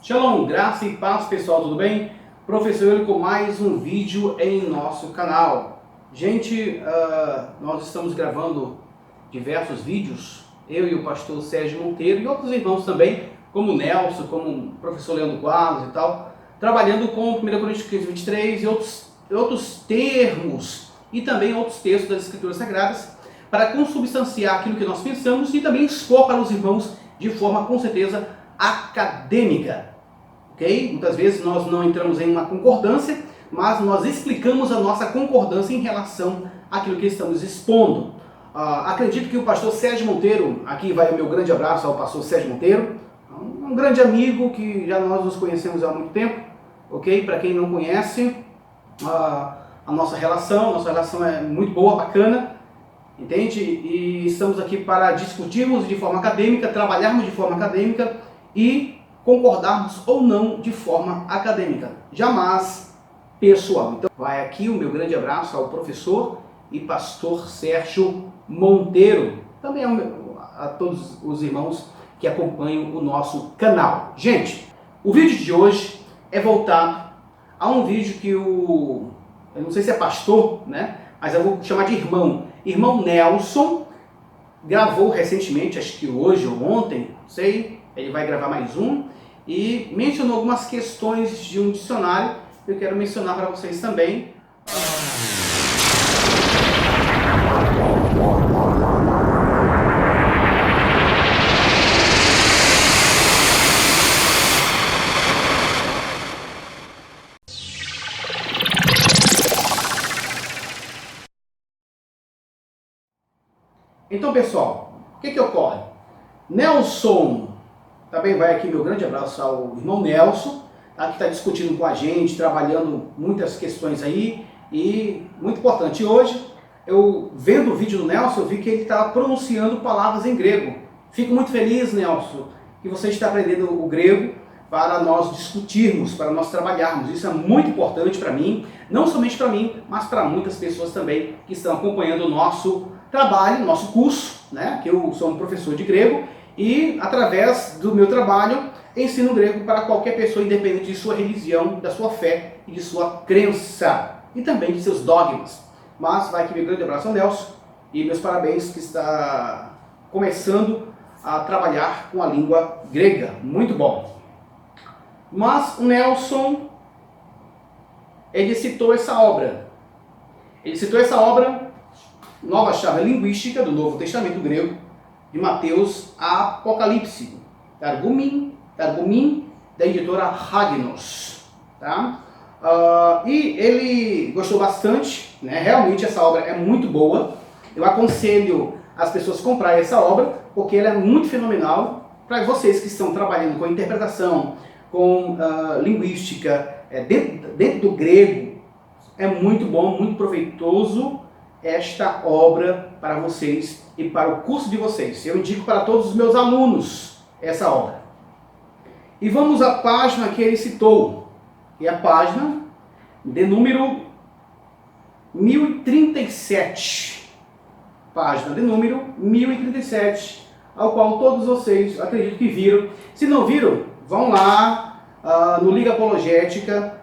Shalom, graça e paz pessoal, tudo bem? Professor Euler com mais um vídeo em nosso canal. Gente, nós estamos gravando diversos vídeos, eu e o pastor Sérgio Monteiro e outros irmãos também, como o Nelson, como o professor Leandro Quadros e tal, trabalhando com 1 Coríntios 15, 23 e outros termos e também outros textos das Escrituras Sagradas para consubstanciar aquilo que nós pensamos e também expor para os irmãos de forma, com certeza, acadêmica. Okay? Muitas vezes nós não entramos em uma concordância, mas nós explicamos a nossa concordância em relação àquilo que estamos expondo. Acredito que o pastor Sérgio Monteiro, aqui vai o meu grande abraço ao pastor Sérgio Monteiro, um grande amigo que já nós nos conhecemos há muito tempo, ok? Para quem não conhece, a nossa relação é muito boa, bacana, entende? E estamos aqui para discutirmos de forma acadêmica, trabalharmos de forma acadêmica e concordarmos ou não de forma acadêmica, jamais pessoal. Então vai aqui o meu grande abraço ao professor e pastor Sérgio Monteiro, também a todos os irmãos que acompanham o nosso canal. Gente, o vídeo de hoje é voltado a um vídeo que eu não sei se é pastor, né? Mas eu vou chamar de irmão Nelson, gravou recentemente, acho que hoje ou ontem, não sei, ele vai gravar mais um, e mencionou algumas questões de um dicionário que eu quero mencionar para vocês também. Então, pessoal, o que ocorre? Nelson, também vai aqui meu grande abraço ao irmão Nelson, tá, que está discutindo com a gente, trabalhando muitas questões aí, e muito importante. Hoje, eu vendo o vídeo do Nelson, eu vi que ele está pronunciando palavras em grego. Fico muito feliz, Nelson, que você está aprendendo o grego para nós discutirmos, para nós trabalharmos. Isso é muito importante para mim, não somente para mim, mas para muitas pessoas também que estão acompanhando o nosso trabalho, nosso curso, né? Que eu sou um professor de grego e através do meu trabalho ensino grego para qualquer pessoa, independente de sua religião, da sua fé e de sua crença e também de seus dogmas. Mas vai aqui meu grande abraço ao Nelson e meus parabéns que está começando a trabalhar com a língua grega. Muito bom. Mas o Nelson, ele citou essa obra. Nova Chave Linguística do Novo Testamento Grego, de Mateus a Apocalipse, Targumim, da editora Ragnos. Tá? E ele gostou bastante, né? Realmente essa obra é muito boa. Eu aconselho as pessoas a comprarem essa obra, porque ela é muito fenomenal para vocês que estão trabalhando com interpretação, com linguística, dentro do grego. É muito bom, muito proveitoso esta obra para vocês e para o curso de vocês. Eu indico para todos os meus alunos essa obra. E vamos à página que ele citou, que é a página de número 1037. Página de número 1037, ao qual todos vocês, acredito que viram. Se não viram, vão lá no Liga Apologética,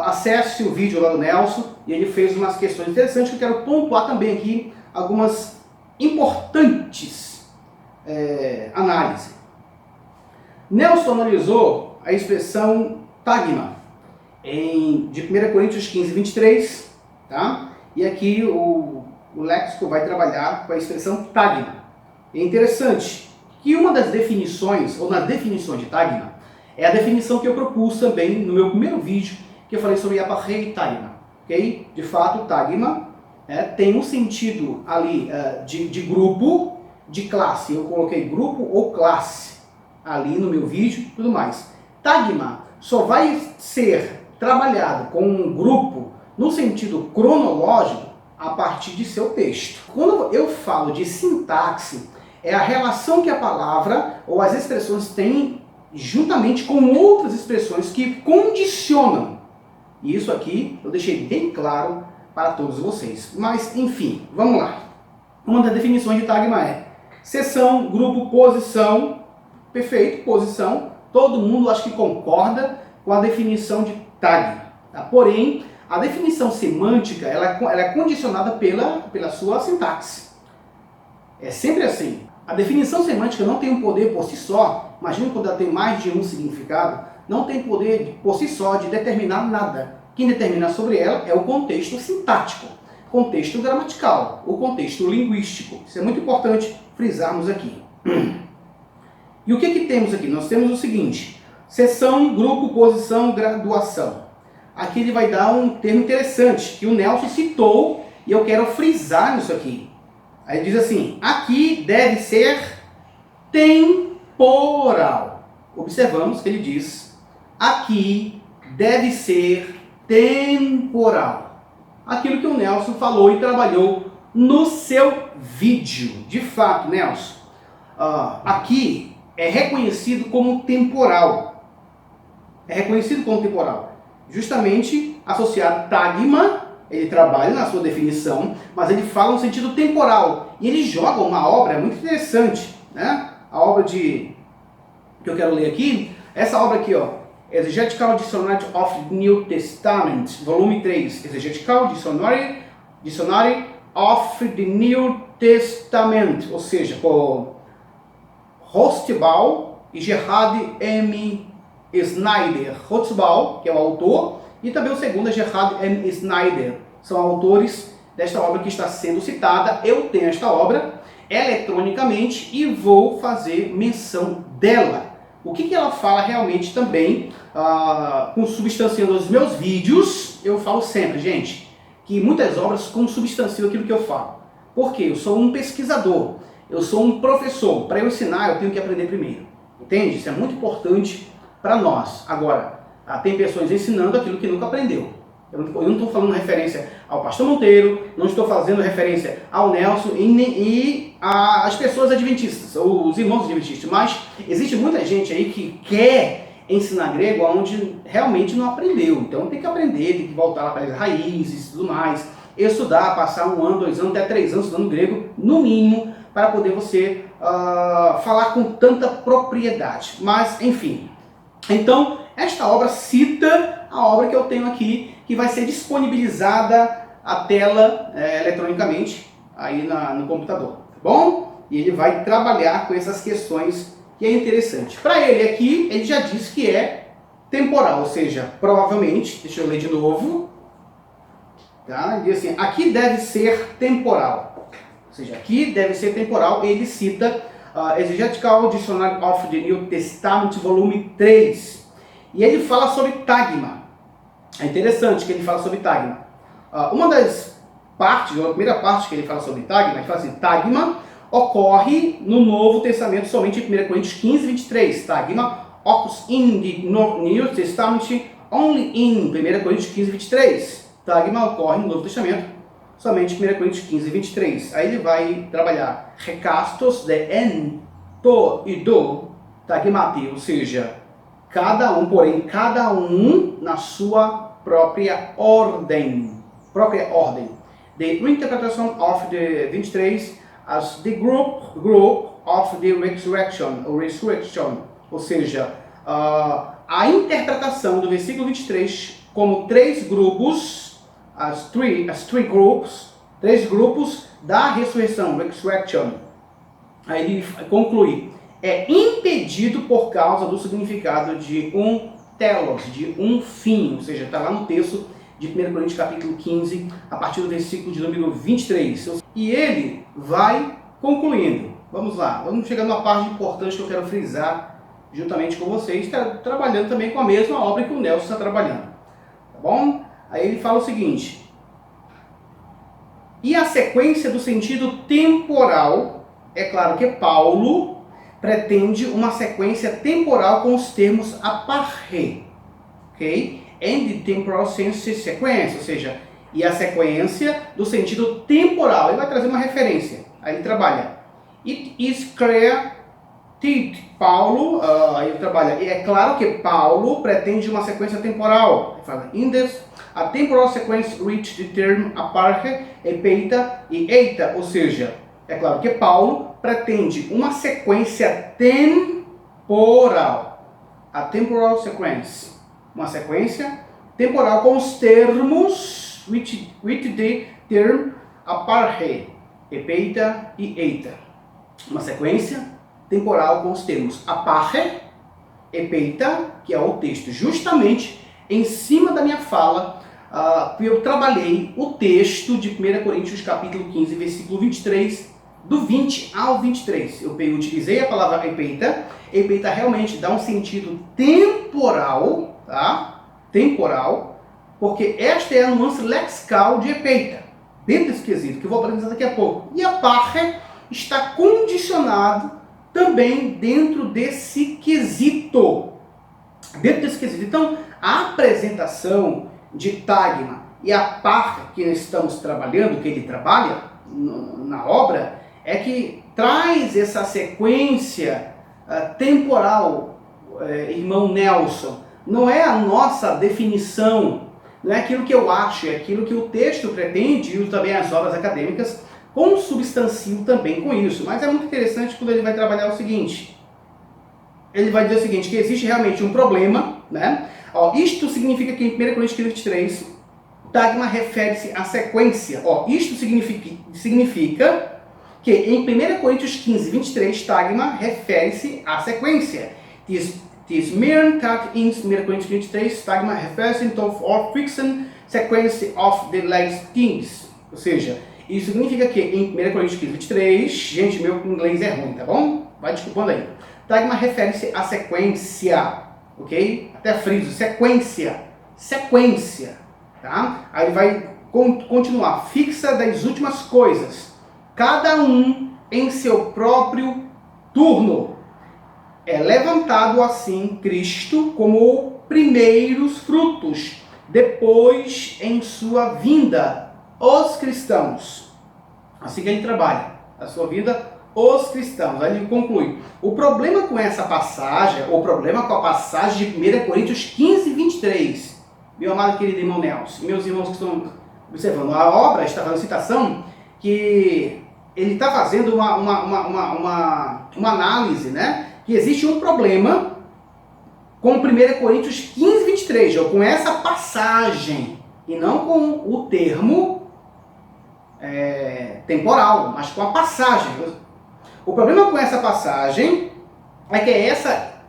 acesse o vídeo lá do Nelson, e ele fez umas questões interessantes que eu quero pontuar também aqui, algumas importantes análises. Nelson analisou a expressão tagma de 1 Coríntios 15, 23, tá? E aqui o léxico vai trabalhar com a expressão tagma. É interessante que uma das definições, ou na definição de tagma, é a definição que eu propus também no meu primeiro vídeo, que eu falei sobre apartheid tagma. Okay? De fato, tagma tem um sentido ali de grupo, de classe. Eu coloquei grupo ou classe ali no meu vídeo e tudo mais. Tagma só vai ser trabalhado com um grupo no sentido cronológico a partir de seu texto. Quando eu falo de sintaxe, é a relação que a palavra ou as expressões têm juntamente com outras expressões que condicionam. E isso aqui eu deixei bem claro para todos vocês. Mas, enfim, vamos lá. Uma das definições de tagma é seção, grupo, posição, perfeito, posição, todo mundo acho que concorda com a definição de tag. Tá? Porém, a definição semântica ela é condicionada pela sua sintaxe. É sempre assim. A definição semântica não tem um poder por si só. Imagina quando ela tem mais de um significado. Não tem poder por si só de determinar nada. Quem determina sobre ela é o contexto sintático, contexto gramatical, o contexto linguístico. Isso é muito importante frisarmos aqui. E o que temos aqui? Nós temos o seguinte: seção, grupo, posição, graduação. Aqui ele vai dar um termo interessante que o Nelson citou e eu quero frisar nisso aqui. Aí ele diz assim: aqui deve ser temporal. Observamos que ele diz: aqui deve ser temporal. Aquilo que o Nelson falou e trabalhou no seu vídeo. De fato, Nelson, aqui é reconhecido como temporal. É reconhecido como temporal. Justamente associado tagma, ele trabalha na sua definição, mas ele fala no sentido temporal. E ele joga uma obra muito interessante, né? A obra que eu quero ler aqui, essa obra aqui, ó, Exegetical Dictionary of the New Testament, volume 3, Exegetical Dictionary of the New Testament, ou seja, por Hostbal e Gerhard M. Snyder. Hostbal, que é o autor, e também o segundo é Gerhard M. Snyder. São autores desta obra que está sendo citada. Eu tenho esta obra eletronicamente e vou fazer menção dela. O que ela fala realmente também, consubstanciando os meus vídeos, eu falo sempre, gente, que muitas obras consubstanciam aquilo que eu falo. Por quê? Eu sou um pesquisador, eu sou um professor. Para eu ensinar, eu tenho que aprender primeiro. Entende? Isso é muito importante para nós. Agora, tem pessoas ensinando aquilo que nunca aprendeu. Eu não estou falando referência ao pastor Monteiro, não estou fazendo referência ao Nelson e às pessoas adventistas, ou os irmãos adventistas, mas existe muita gente aí que quer ensinar grego onde realmente não aprendeu. Então tem que aprender, tem que voltar lá para as raízes e tudo mais, estudar, passar 1 ano, 2 anos, até 3 anos estudando grego, no mínimo, para poder você falar com tanta propriedade. Mas, enfim. Então, esta obra cita a obra que eu tenho aqui, que vai ser disponibilizada a tela eletronicamente aí no computador, tá bom? E ele vai trabalhar com essas questões que é interessante. Para ele aqui, ele já disse que é temporal, ou seja, provavelmente, deixa eu ler de novo, tá? Ele diz assim: aqui deve ser temporal, ou seja, aqui deve ser temporal. Ele cita Exegetical Dictionary of the New Testament, volume 3, e ele fala sobre tagma. É interessante que ele fala sobre tagma. Uma das partes, a primeira parte que ele fala sobre tagma, ele fala assim: tagma ocorre no Novo Testamento somente em 1 Coríntios 15, 23. Tagma occurs in the New Testament only in 1 Coríntios 15, 23. Tagma ocorre no Novo Testamento somente em 1 Coríntios 15, 23. Aí ele vai trabalhar recastos de en, to e do tagmati, ou seja, cada um na sua própria ordem. The interpretation of the 23 as the group of the resurrection, ou seja, a interpretação do versículo 23 como três grupos, três grupos da ressurreição, resurrection. Aí ele conclui: é impedido por causa do significado de um telos, de um fim, ou seja, está lá no texto de 1 Coríntios capítulo 15, a partir do versículo de número 23. E ele vai concluindo. Vamos lá, vamos chegar numa parte importante que eu quero frisar juntamente com vocês, trabalhando também com a mesma obra que o Nelson está trabalhando. Tá bom? Aí ele fala o seguinte: e a sequência do sentido temporal, é claro que Paulo pretende uma sequência temporal com os termos aparre, ok? And the temporal sense sequence, ou seja, e a sequência do sentido temporal. Ele vai trazer uma referência. Aí ele trabalha: it is clear that Paulo, aí ele trabalha, e é claro que Paulo pretende uma sequência temporal. Ele fala: in this, a temporal sequence reach the term aparche, epeita e eita, ou seja, é claro que Paulo pretende uma sequência temporal. a temporal sequence, uma sequência temporal com os termos with the term apartheid, epeita e eita. Uma sequência temporal com os termos apartheid, epeita, que é o texto justamente em cima da minha fala, eu trabalhei o texto de 1 Coríntios capítulo 15, versículo 23, do 20 ao 23. Eu utilizei a palavra epeita. Epeita realmente dá um sentido temporal, tá? Temporal, porque esta é a nuance lexical de epeita, dentro desse quesito, que eu vou apresentar daqui a pouco. E a parre está condicionado também dentro desse quesito. Então, a apresentação de Tagma e a parre que nós estamos trabalhando, que ele trabalha na obra, é que traz essa sequência temporal, irmão Nelson. Não é a nossa definição, não é aquilo que eu acho, é aquilo que o texto pretende e também as obras acadêmicas consubstanciam também com isso. Mas é muito interessante quando ele vai trabalhar o seguinte. Ele vai dizer o seguinte, que existe realmente um problema, né? Isto significa que em 1 Coríntios 23, Tagma refere-se à sequência. Isto significa que em 1 Coríntios 15, 23, Tagma refere-se à sequência. This mere cut in 1 Coríntios 23, Tagma refers-se to or fixing sequence of the last things. Ou seja, isso significa que em 1 Coríntios 15, 23, gente, meu inglês é ruim, tá bom? Vai desculpando aí. Tagma refere-se à sequência, ok? Até friso, sequência, tá? Aí ele vai continuar, fixa das últimas coisas, cada um em seu próprio turno. É levantado assim Cristo como primeiros frutos, depois em sua vinda, os cristãos. Assim que ele trabalha, a sua vida, os cristãos. Aí ele conclui, o problema com essa passagem, o problema com a passagem de 1 Coríntios 15, 23, meu amado querido irmão Nelson, meus irmãos que estão observando, a obra está fazendo citação que ele está fazendo uma análise, né? Que existe um problema com 1 Coríntios 15, 23, ou com essa passagem, e não com o termo temporal, mas com a passagem. O problema com essa passagem é que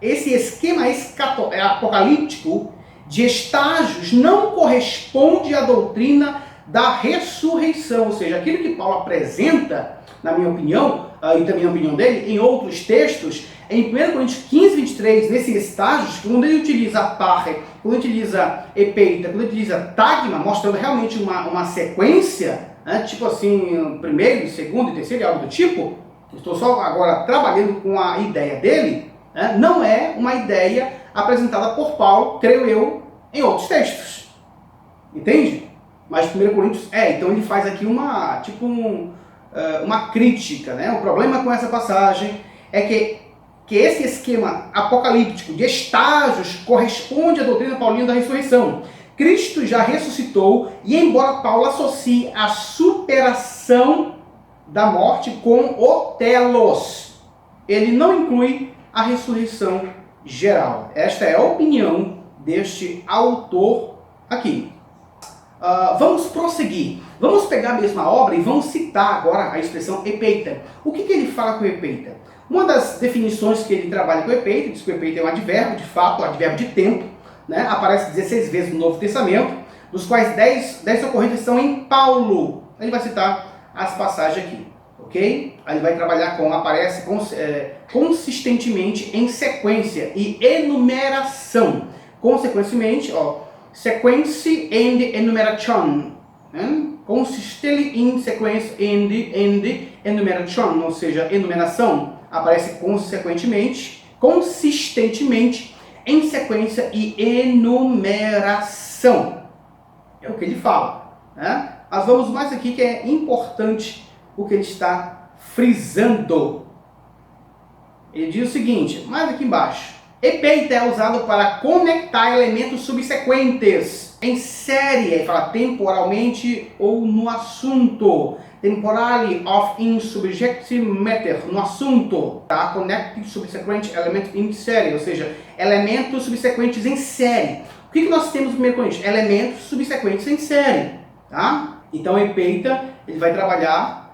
esse esquema apocalíptico de estágios não corresponde à doutrina da ressurreição, ou seja, aquilo que Paulo apresenta, na minha opinião, e também na opinião dele, em outros textos, em 1 Coríntios 15, 23, nesses estágios, quando ele utiliza parre, quando ele utiliza epeita, quando ele utiliza tagma, mostrando realmente uma sequência, né, tipo assim, primeiro, segundo e terceiro, algo do tipo, estou só agora trabalhando com a ideia dele, né, não é uma ideia apresentada por Paulo, creio eu, em outros textos. Entende? Mas 1 Coríntios então ele faz aqui uma crítica, né? O problema com essa passagem é que esse esquema apocalíptico de estágios corresponde à doutrina paulina da ressurreição. Cristo já ressuscitou e embora Paulo associe a superação da morte com o telos, ele não inclui a ressurreição geral. Esta é a opinião deste autor aqui. Vamos prosseguir. Vamos pegar a mesma obra e vamos citar agora a expressão epeita. O que ele fala com epeita? Uma das definições que ele trabalha com epeita, diz que o epeita é um advérbio, de fato, um advérbio de tempo, né? Aparece 16 vezes no Novo Testamento, dos quais 10 ocorrências são em Paulo. Ele vai citar as passagens aqui, ok? Aí ele vai trabalhar aparece consistentemente em sequência e enumeração. Consequentemente, sequence and enumeration. Consistently in sequence and enumeration, ou seja, enumeração aparece consistentemente em sequência e enumeração. É o que ele fala, né? Mas vamos mais aqui que é importante o que ele está frisando. Ele diz o seguinte, mais aqui embaixo. Epeita é usado para conectar elementos subsequentes em série, ele fala temporalmente ou no assunto. temporale of in subject matter, no assunto, tá? Connected subsequent element in série, ou seja, elementos subsequentes em série. O que nós temos no primeiro Coríntios? Elementos subsequentes em série, tá? Então, o epeita, ele vai trabalhar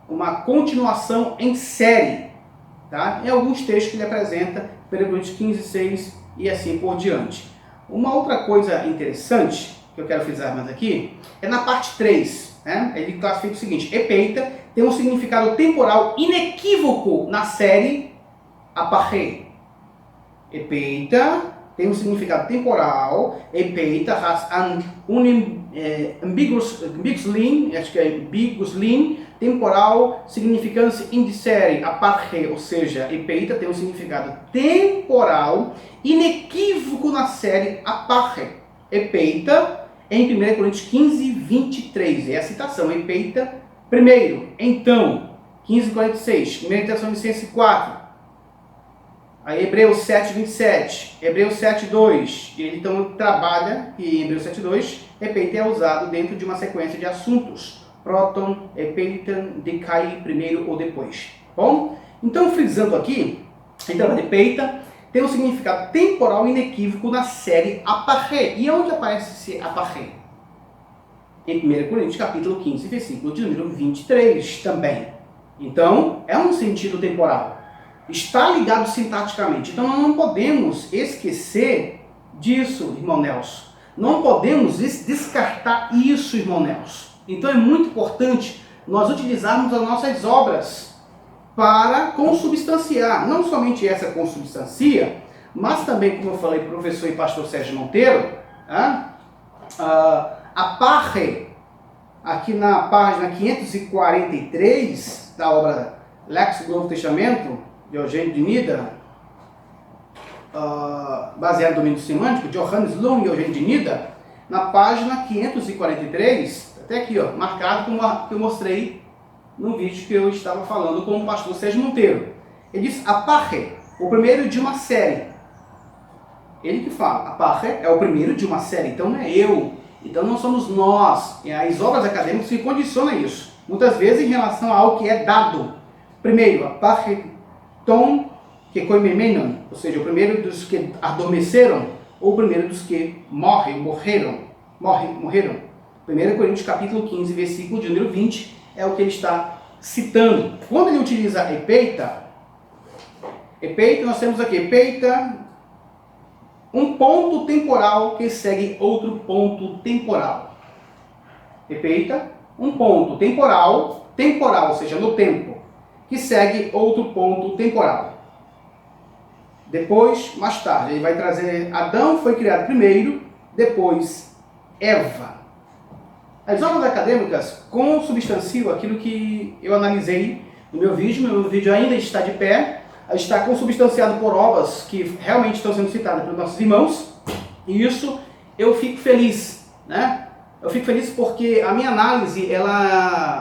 uma continuação em série, tá? Em alguns textos que ele apresenta, 1 Coríntios 15, 6 e assim por diante. Uma outra coisa interessante que eu quero frisar mais aqui é na parte 3, né? Ele classifica o seguinte: epeita tem um significado temporal inequívoco na série aparche. Epeita tem um significado temporal, epeita has an ambiguous line, acho que é ambiguous line, temporal, significance in série, aparche, ou seja, epeita tem um significado temporal inequívoco na série aparche. Epeita em 1 Coríntios 15, 23, é a citação, epeita primeiro, então, 15, 46, 1 Tessalonicenses 4, aí Hebreus 7, 27, Hebreus 7, 2, ele então trabalha, e em Hebreus 7, 2, epeita é usado dentro de uma sequência de assuntos, próton, epeitan, decai primeiro ou depois. Bom, então frisando aqui, então a epeita tem um significado temporal inequívoco na série aparche. E onde aparece esse aparche? Em 1 Coríntios capítulo 15, versículo de número 23 também. Então, é um sentido temporal. Está ligado sintaticamente. Então, nós não podemos esquecer disso, irmão Nelson. Não podemos descartar isso, irmão Nelson. Então, é muito importante nós utilizarmos as nossas obras para consubstanciar. Não somente essa consubstancia, mas também, como eu falei para o professor e pastor Sérgio Monteiro, aparche, aqui na página 543 da obra Léxico do Novo Testamento, de Eugênio de Nida, baseado no domínio semântico, de Johannes Lung e Eugênio de Nida, na página 543, até aqui, ó, marcado como que eu mostrei no vídeo que eu estava falando com o pastor Sérgio Monteiro. Ele diz aparche, o primeiro de uma série. Ele que fala, aparche é o primeiro de uma série, então não é eu, então não somos nós. E as obras acadêmicas se condicionam a isso, muitas vezes em relação a algo que é dado. Primeiro, aparche tom que koimemenon, ou seja, o primeiro dos que adormeceram, ou o primeiro dos que morreram. 1 Coríntios capítulo 15, versículo de número 20, é o que ele está citando. Quando ele utiliza epeita, nós temos aqui, epeita, um ponto temporal que segue outro ponto temporal. Epeita, um ponto temporal, ou seja, no tempo, que segue outro ponto temporal. Depois, mais tarde, ele vai trazer Adão foi criado primeiro, depois Eva. As obras acadêmicas consubstanciam aquilo que eu analisei no meu vídeo ainda está de pé, está consubstanciado por obras que realmente estão sendo citadas pelos nossos irmãos, e isso eu fico feliz, né? Eu fico feliz porque a minha análise,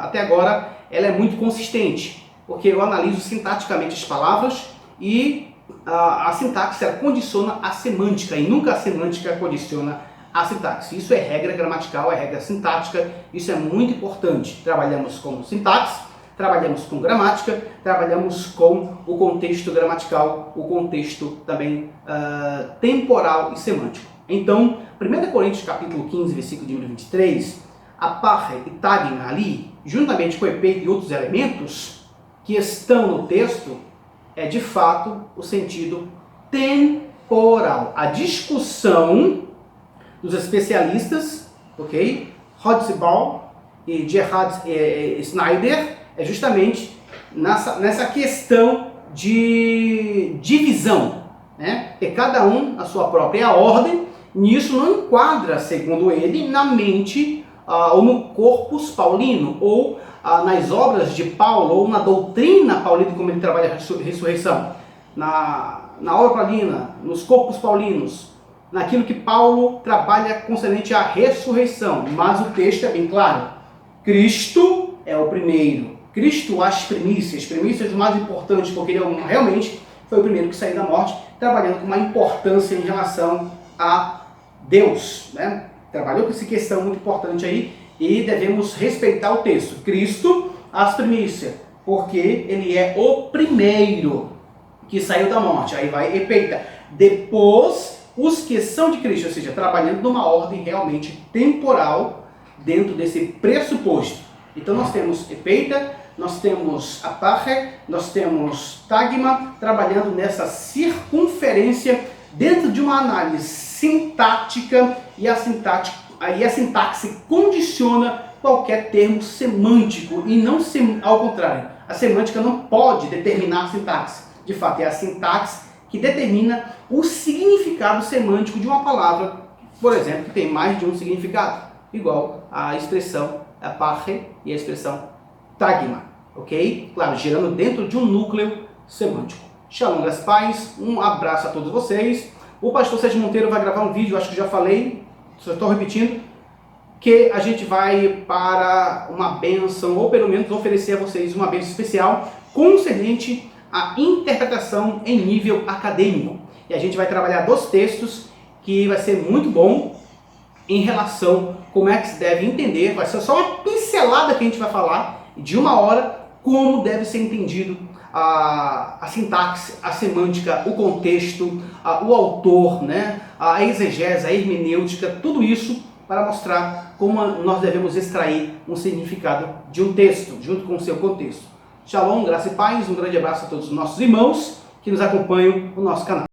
até agora, ela é muito consistente, porque eu analiso sintaticamente as palavras e a sintaxe condiciona a semântica, e nunca a semântica condiciona a sintaxe. Isso é regra gramatical, é regra sintática, isso é muito importante. Trabalhamos com sintaxe, trabalhamos com gramática, trabalhamos com o contexto gramatical, o contexto também temporal e semântico. Então, 1 Coríntios capítulo 15, versículo de número 23, aparche e tagem ali, juntamente com epeita e outros elementos que estão no texto, é de fato o sentido temporal. A discussão dos especialistas, ok? Hodseball e Gerhard Schneider é justamente nessa questão de divisão, né? Porque cada um a sua própria ordem, nisso não enquadra, segundo ele, na mente ou no corpus paulino, ou nas obras de Paulo, ou na doutrina paulina, como ele trabalha a ressurreição, na obra paulina, nos corpos paulinos, naquilo que Paulo trabalha concernente à ressurreição. Mas o texto é bem claro. Cristo é o primeiro. Cristo as primícias mais importantes, porque ele realmente foi o primeiro que saiu da morte, trabalhando com uma importância em relação a Deus, né? Trabalhou com essa questão muito importante aí, e devemos respeitar o texto. Cristo, as primícias, porque ele é o primeiro que saiu da morte. Aí vai epeita. Depois, os que são de Cristo, ou seja, trabalhando numa ordem realmente temporal dentro desse pressuposto. Então nós temos epeita, nós temos apache, nós temos tagma, trabalhando nessa circunferência dentro de uma análise sintática, e a sintaxe condiciona qualquer termo semântico e não ao contrário. A semântica não pode determinar a sintaxe. De fato, é a sintaxe que determina o significado semântico de uma palavra, por exemplo, que tem mais de um significado, igual a expressão apache e a expressão tagma, ok? Claro, girando dentro de um núcleo semântico. Shalom, graças e paz, um abraço a todos vocês. O pastor Sérgio Monteiro vai gravar um vídeo, acho que já falei, só estou repetindo, que a gente vai para uma bênção, ou pelo menos oferecer a vocês uma bênção especial concernente à interpretação em nível acadêmico. E a gente vai trabalhar 2 textos que vai ser muito bom em relação a como é que se deve entender. Vai ser só uma pincelada que a gente vai falar de 1 hora, como deve ser entendido a sintaxe, a semântica, o contexto, o autor, né? A exegese, a hermenêutica, tudo isso para mostrar como nós devemos extrair um significado de um texto, junto com o seu contexto. Shalom, graça e paz, um grande abraço a todos os nossos irmãos que nos acompanham no nosso canal.